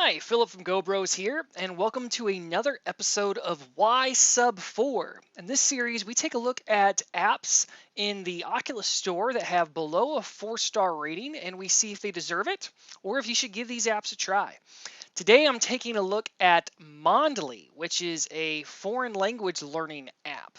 Hi, Philip from GoBros here, and welcome to another episode of ySub4. In this series, we take a look at apps in the Oculus store that have below a 4-star rating, and we see if they deserve it, or if you should give these apps a try. Today, I'm taking a look at Mondly, which is a foreign language learning app.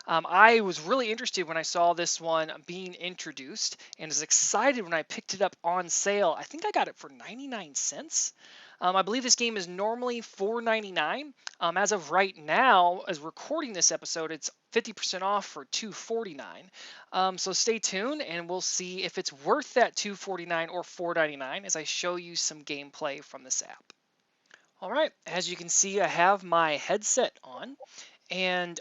I was really interested when I saw this one being introduced, and was excited when I picked it up on sale. I think I got it for 99 cents. I believe this game is normally $4.99. As of right now, as recording this episode, it's 50% off for $2.49. So stay tuned, and we'll see if it's worth that $2.49 or $4.99 as I show you some gameplay from this app. All right, as you can see, I have my headset on, and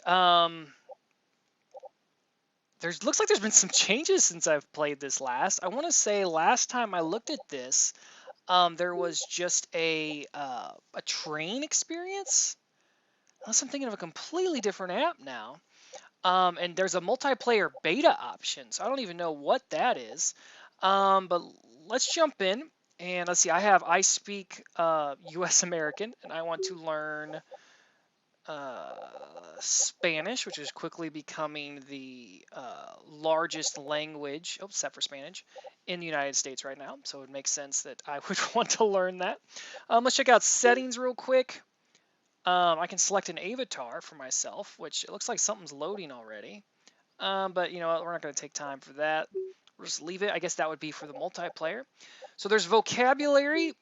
looks like there's been some changes since I've played this last. I want to say last time I looked at this, there was just a train experience. Unless I'm thinking of a completely different app now. And there's a multiplayer beta option, so I don't even know what that is. But let's jump in, and let's see. I speak U.S. American, and I want to learn Spanish, which is quickly becoming the largest language, except for Spanish, in the United States right now. So it makes sense that I would want to learn that. Let's check out settings real quick. I can select an avatar for myself, which it looks like something's loading already. But you know what, we're not going to take time for that. We'll just leave it. I guess that would be for the multiplayer. So there's vocabulary.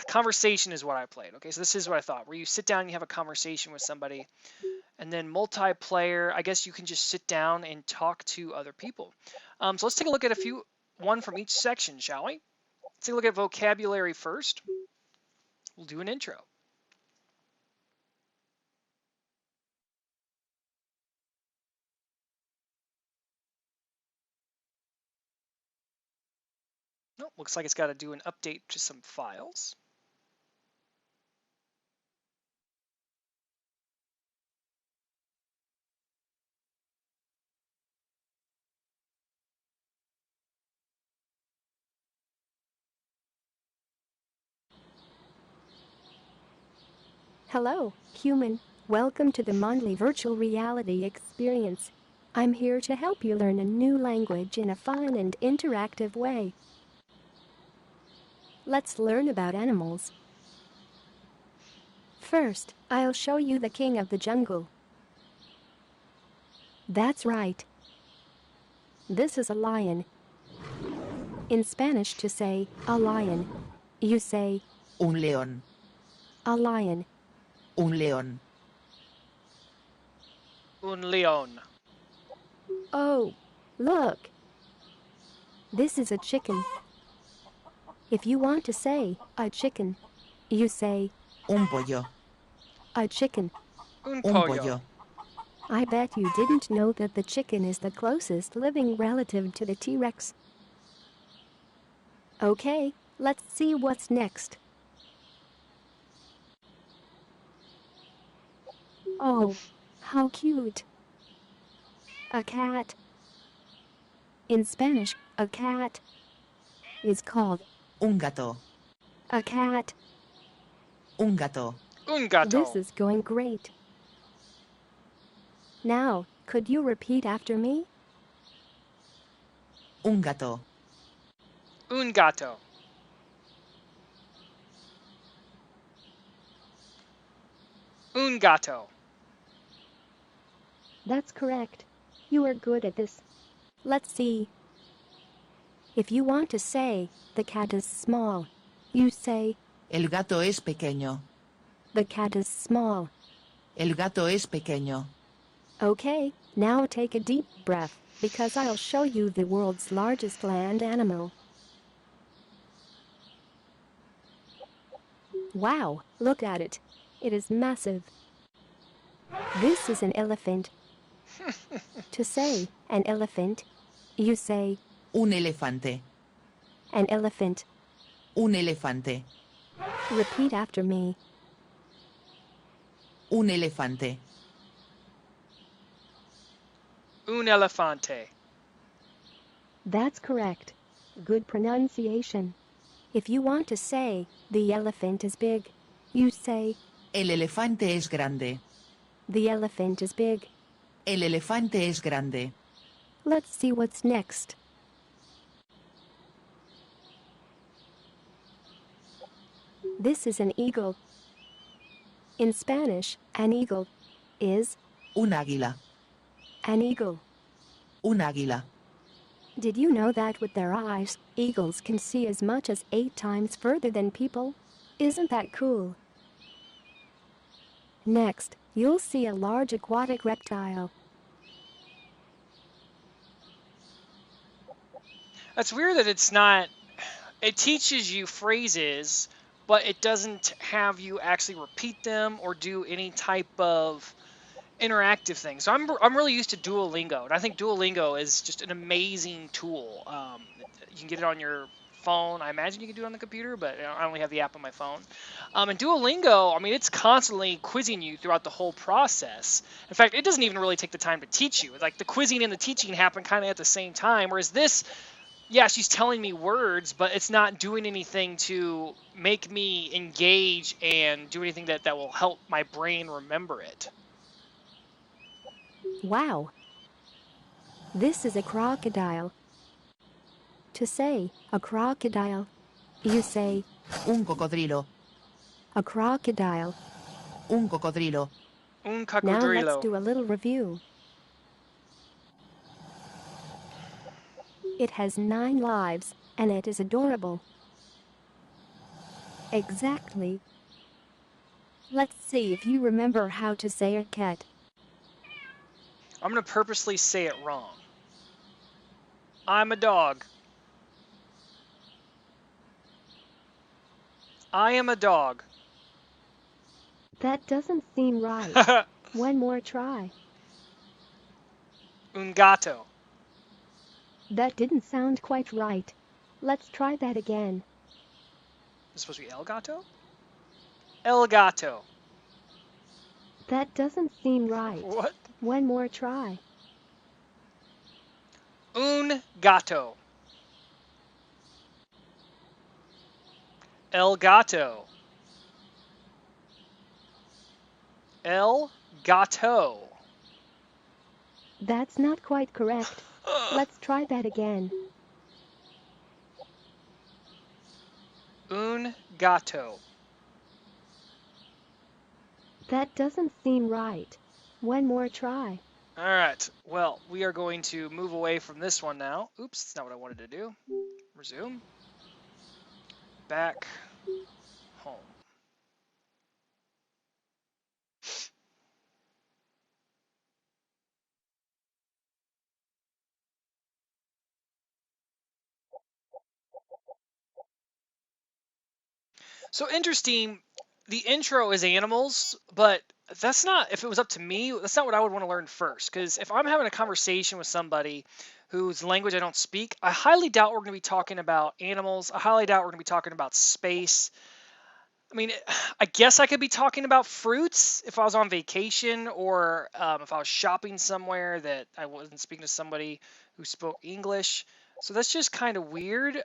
Conversation is what I played. Okay, so this is what I thought, where you sit down and you have a conversation with somebody. And then multiplayer, I guess you can just sit down and talk to other people. So let's take a look at one from each section, shall we? Let's take a look at vocabulary first. We'll do an intro. Oh, looks like it's got to do an update to some files. Hello, human. Welcome to the Mondly virtual reality experience. I'm here to help you learn a new language in a fun and interactive way. Let's learn about animals. First, I'll show you the king of the jungle. That's right. This is a lion. In Spanish, to say a lion, you say Un león. a lion. Un león. Un león. Oh, look. This is a chicken. If you want to say a chicken, you say Un pollo. a chicken. Un Un pollo. pollo. I bet you didn't know that the chicken is the closest living relative to the T-Rex. Okay, let's see what's next. Oh, how cute. A cat. In Spanish, a cat is called Un gato. a cat. Un gato. Un gato. This is going great. Now, could you repeat after me? Un gato. Un gato. Un gato. That's correct. You are good at this. Let's see. If you want to say, the cat is small, you say, El gato es pequeño. the cat is small. El gato es pequeño. Okay, now take a deep breath, because I'll show you the world's largest land animal. Wow, look at it. It is massive. This is an elephant. To say an elephant, you say Un elefante. an elephant. Un elefante. Repeat after me. Un elefante. Un elefante. That's correct. Good pronunciation. If you want to say, the elephant is big, you say, El elefante es grande. the elephant is big. El elefante es grande. Let's see what's next. This is an eagle. In Spanish, an eagle is Un águila. an eagle. Un águila. Did you know that with their eyes, eagles can see as much as 8 times further than people? Isn't that cool? Next, you'll see a large aquatic reptile. That's weird that it's not. It teaches you phrases, but it doesn't have you actually repeat them or do any type of interactive thing. So I'm really used to Duolingo, and I think Duolingo is just an amazing tool. You can get it on your phone. I imagine you can do it on the computer, but I only have the app on my phone. And Duolingo, I mean, it's constantly quizzing you throughout the whole process. In fact, it doesn't even really take the time to teach you. Like the quizzing and the teaching happen kind of at the same time, whereas this, yeah, she's telling me words, but it's not doing anything to make me engage and do anything that will help my brain remember it. Wow! This is a crocodile. To say a crocodile, you say Un cocodrilo. a crocodile. Un cocodrilo. Un Now let's cocodrilo. do a little review. It has 9 lives, and it is adorable. Exactly. Let's see if you remember how to say a cat. I'm going to purposely say it wrong. I'm a dog. I am a dog. That doesn't seem right. One more try. Un gato. That didn't sound quite right. Let's try that again. Is it supposed to be el gato? El gato. That doesn't seem right. What? One more try. Un gato. El gato. El gato. That's not quite correct. Let's try that again. Un gato. That doesn't seem right. One more try. All right. Well, we are going to move away from this one now. Oops, that's not what I wanted to do. Resume. Back home. So interesting. The intro is animals, but that's not, if it was up to me, that's not what I would want to learn first. Because if I'm having a conversation with somebody whose language I don't speak, I highly doubt we're going to be talking about animals. I highly doubt we're going to be talking about space. I mean, I guess I could be talking about fruits if I was on vacation, or if I was shopping somewhere that I wasn't speaking to somebody who spoke English. So that's just kind of weird.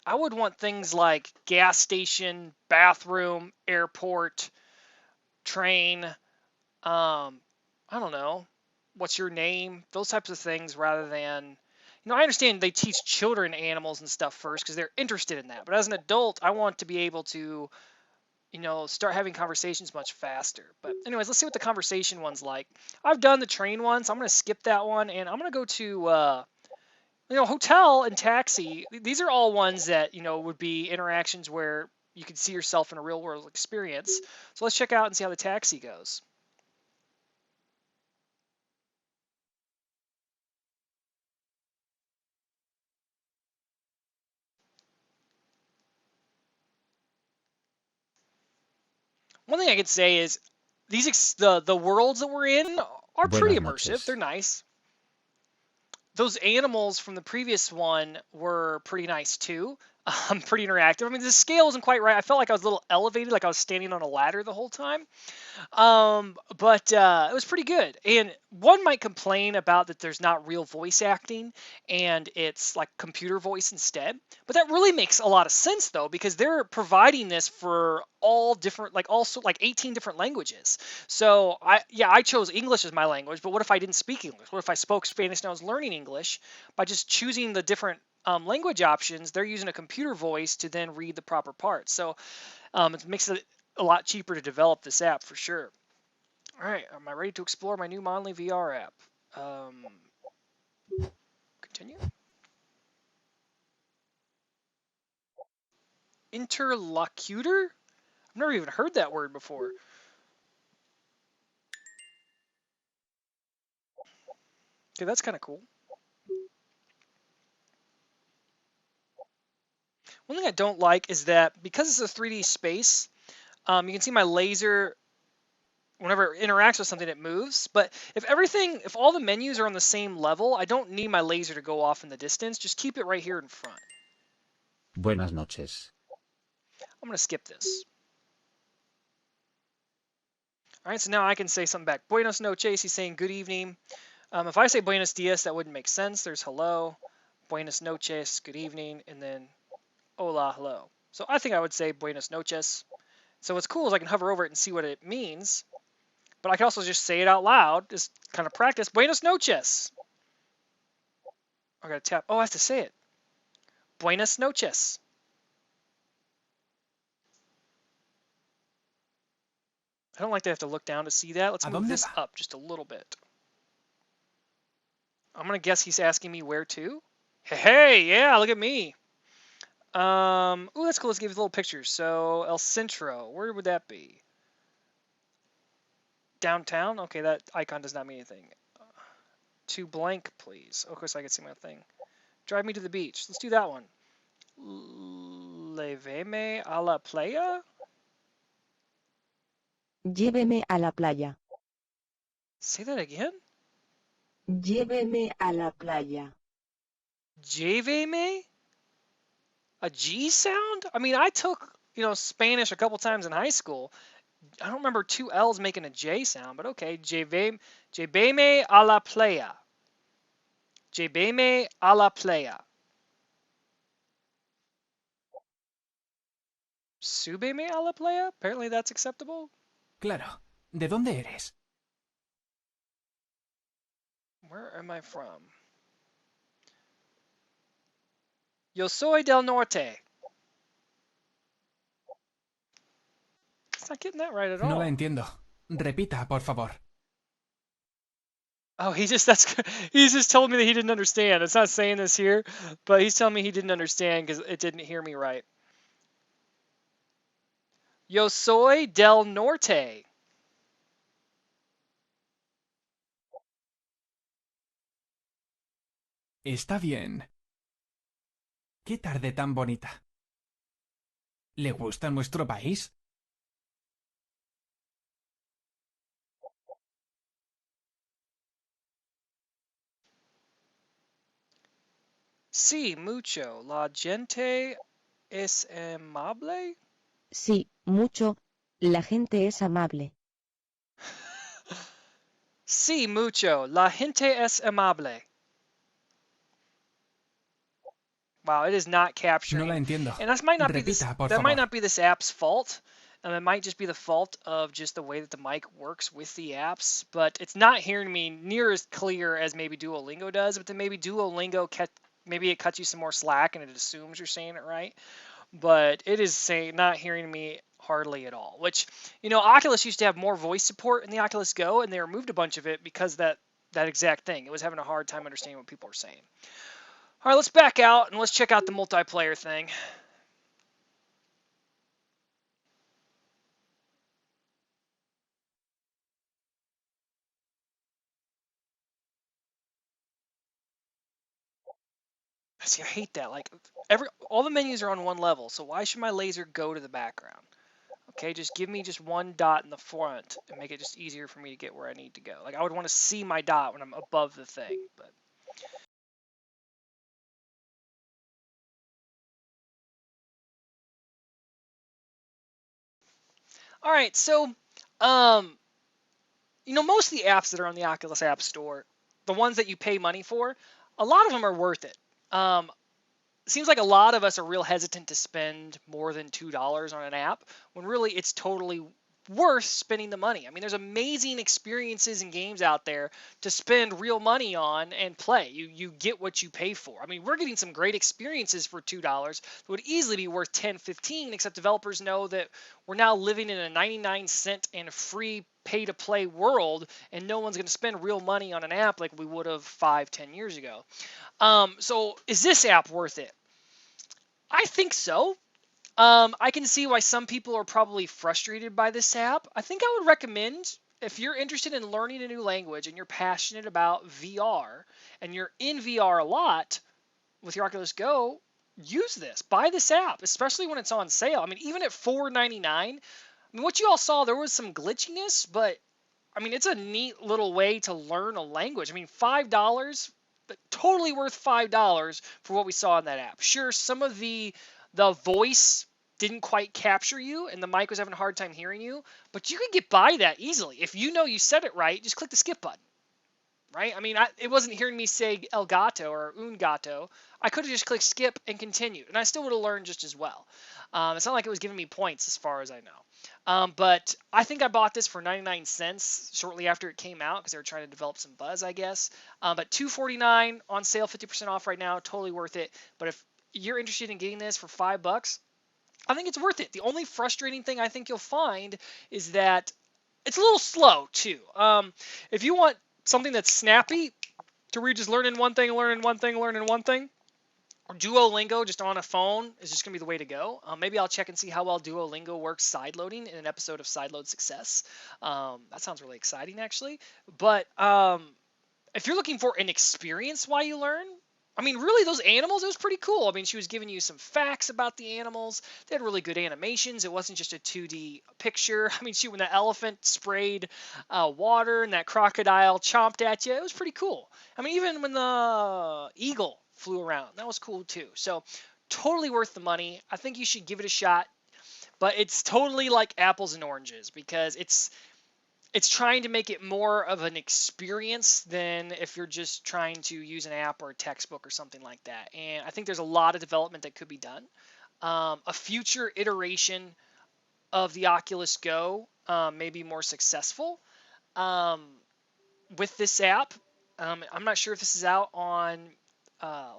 I would want things like gas station, bathroom, airport, train. I don't know. What's your name? Those types of things rather than, I understand they teach children animals and stuff first because they're interested in that. But as an adult, I want to be able to, start having conversations much faster. But anyways, let's see what the conversation one's like. I've done the train one, so I'm going to skip that one, and I'm going to go to, hotel and taxi. These are all ones that, would be interactions where you could see yourself in a real world experience. So let's check out and see how the taxi goes. One thing I could say is the worlds that we're in are pretty Buenas immersive. They're noches. nice. Those animals from the previous one were pretty nice too. Pretty interactive. I mean, the scale isn't quite right. I felt like I was a little elevated, like I was standing on a ladder the whole time. But it was pretty good. And one might complain about that there's not real voice acting and it's like computer voice instead. But that really makes a lot of sense though, because they're providing this for all different, like also like 18 different languages. So I chose English as my language, but what if I didn't speak English? What if I spoke Spanish and I was learning English? By just choosing the different language options, they're using a computer voice to then read the proper parts. So it makes it a lot cheaper to develop this app for sure. All right, am I ready to explore my new Mondly VR app? Continue. Interlocutor? I've never even heard that word before. Okay, that's kind of cool. One thing I don't like is that because it's a 3D space, you can see my laser whenever it interacts with something, it moves. But if all the menus are on the same level, I don't need my laser to go off in the distance. Just keep it right here in front. Buenas noches. I'm going to skip this. All right, so now I can say something back. Buenos noches, he's saying good evening. If I say buenos dias, that wouldn't make sense. There's hello, buenos noches, good evening, and then hola, hello. So I think I would say buenos noches. So what's cool is I can hover over it and see what it means. But I can also just say it out loud, just kind of practice. Buenos noches. I gotta tap. Oh, I have to say it. Buenas noches. I don't like to have to look down to see that. Let's move this up just a little bit. I'm gonna guess he's asking me where to. Hey, yeah, look at me. Oh, that's cool. Let's give you a little pictures. So El Centro, where would that be? Downtown? Okay, that icon does not mean anything. To blank, please. Okay, so I can see my thing. Drive me to the beach. Let's do that one. Lléveme a la playa? Lléveme a la playa. Say that again? Lléveme a la playa. Lléveme? A G sound? I mean, I took, Spanish a couple times in high school. I don't remember two L's making a J sound, but okay. Lléveme a la playa. Lléveme a la playa. Súbeme a la playa? Apparently that's acceptable. Claro. ¿De dónde eres? Where am I from? Yo soy del norte. It's not getting that right at all. No la entiendo. Repita, por favor. Oh, he's just told me that he didn't understand. It's not saying this here, but he's telling me he didn't understand because it didn't hear me right. Yo soy del norte. Está bien. Qué tarde tan bonita. ¿Le gusta nuestro país? Sí, mucho. La gente es amable. Sí, mucho. La gente es amable. Sí, mucho. La gente es amable. Wow, it is not capturing. No la entiendo. And that might not be Repita, por that might favor. not be this app's fault. It might just be the fault of just the way that the mic works with the apps. But it's not hearing me near as clear as maybe Duolingo does. But then maybe Duolingo maybe it cuts you some more slack and it assumes you're saying it right. But it is not hearing me hardly at all. Which, Oculus used to have more voice support in the Oculus Go, and they removed a bunch of it because that exact thing. It was having a hard time understanding what people were saying. All right, let's back out and let's check out the multiplayer thing. See, I hate that. Like all the menus are on one level, so why should my laser go to the background? Okay, just give me just one dot in the front and make it just easier for me to get where I need to go. Like I would want to see my dot when I'm above the thing, but All right, so um, most of the apps that are on the Oculus App Store, the ones that you pay money for, a lot of them are worth it. Seems like a lot of us are real hesitant to spend more than $2 on an app when really it's totally worth spending the money. I mean, there's amazing experiences and games out there to spend real money on and play. You get what you pay for. I mean, we're getting some great experiences for $2 that would easily be worth 10, 15, except developers know that we're now living in a 99-cent and free pay to play world, and no one's going to spend real money on an app like we would have 5, 10 years ago. So is this app worth it? I think so. I can see why some people are probably frustrated by this app. I think I would recommend, if you're interested in learning a new language and you're passionate about VR and you're in VR a lot with your Oculus Go, use this. Buy this app, especially when it's on sale. I mean, even at $4.99, I mean, what you all saw, there was some glitchiness, but I mean, it's a neat little way to learn a language. I mean, $5, but totally worth $5 for what we saw in that app. Sure, some of the voice didn't quite capture you and the mic was having a hard time hearing you, but you could get by that easily. If you know you said it right, just click the skip button. Right? I mean, it wasn't hearing me say El Gato or Un Gato. I could have just clicked skip and continued, and I still would have learned just as well. It's not like it was giving me points as far as I know. But I think I bought this for 99 cents shortly after it came out because they were trying to develop some buzz, I guess. But $2.49 on sale, 50% off right now, totally worth it. But if you're interested in getting this for $5, I think it's worth it. The only frustrating thing I think you'll find is that it's a little slow too. If you want something that's snappy to where you're just learning one thing, learning one thing, learning one thing, or Duolingo just on a phone is just going to be the way to go. Maybe I'll check and see how well Duolingo works sideloading in an episode of Sideload Success. That sounds really exciting, actually. But if you're looking for an experience while you learn, I mean, really, those animals, it was pretty cool. I mean, she was giving you some facts about the animals. They had really good animations. It wasn't just a 2D picture. I mean, when the elephant sprayed water and that crocodile chomped at you, it was pretty cool. I mean, even when the eagle flew around, that was cool too. So totally worth the money. I think you should give it a shot. But it's totally like apples and oranges because it's trying to make it more of an experience than if you're just trying to use an app or a textbook or something like that. And I think there's a lot of development that could be done. A future iteration of the Oculus Go may be more successful with this app. I'm not sure if this is out on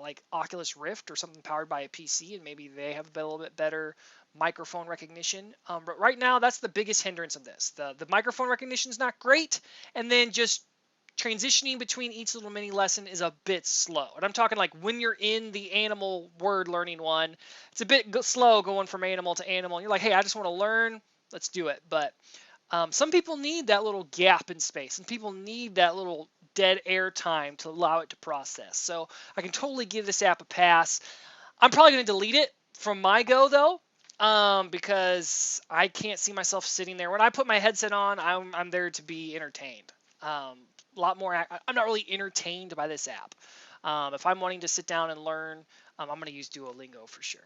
like Oculus Rift or something powered by a PC, and maybe they have a little bit better microphone recognition. But right now, that's the biggest hindrance of this. The microphone recognition is not great, and then just transitioning between each little mini lesson is a bit slow. And I'm talking like when you're in the animal word learning one, it's a bit slow going from animal to animal. And you're like, hey, I just want to learn. Let's do it. But some people need that little gap in space, and people need that little dead air time to allow it to process. So I can totally give this app a pass. I'm probably going to delete it from my Go though, because I can't see myself sitting there. When I put my headset on, I'm there to be entertained. A lot more. I'm not really entertained by this app. If I'm wanting to sit down and learn, I'm going to use Duolingo for sure.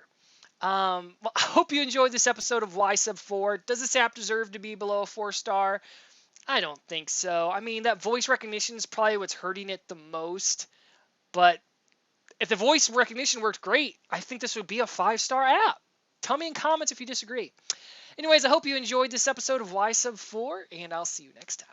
Well, I hope you enjoyed this episode of ySub4. Does this app deserve to be below a 4-star? I don't think so. I mean, that voice recognition is probably what's hurting it the most. But if the voice recognition worked great, I think this would be a 5-star app. Tell me in comments if you disagree. Anyways, I hope you enjoyed this episode of ySub4, and I'll see you next time.